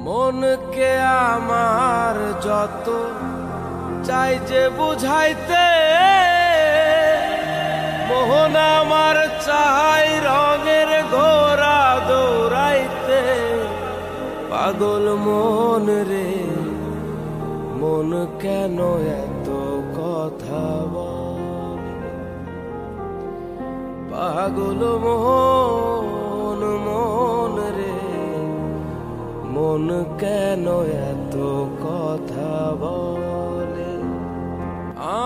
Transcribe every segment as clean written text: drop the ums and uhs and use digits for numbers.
মনকে আমার যত চাই যে বুঝাইতে, মোহন আমার চাই রঙের ঘোড়া দৌড়াইতে। পাগল মন রে, মন কেন এত কথা বলে? পাগল মন, মন রে, মন কেন এত কথা বলে?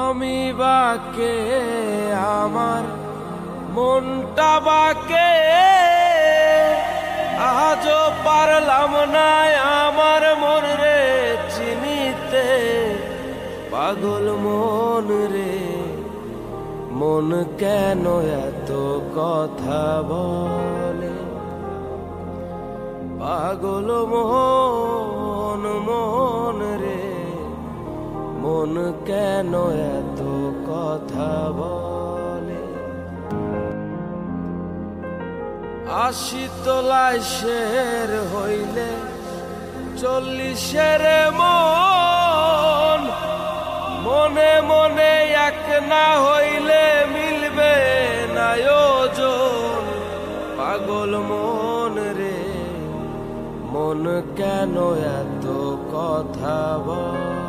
আমি বাকে, আমার মনটা বাকে, আজও পারলাম না আমার মন রে চিনিতে। পাগল মন রে, মন কেন এত কথা বলে? পাগল মন, মন রে, মন কেন এত কথা বলে? ৮০ তলায় শের হইলে ৪০-এর মন, মনে মনে এক না হইলে মিলবে না ওজন। পাগল মন রে, মন কেন এত কথা বলে?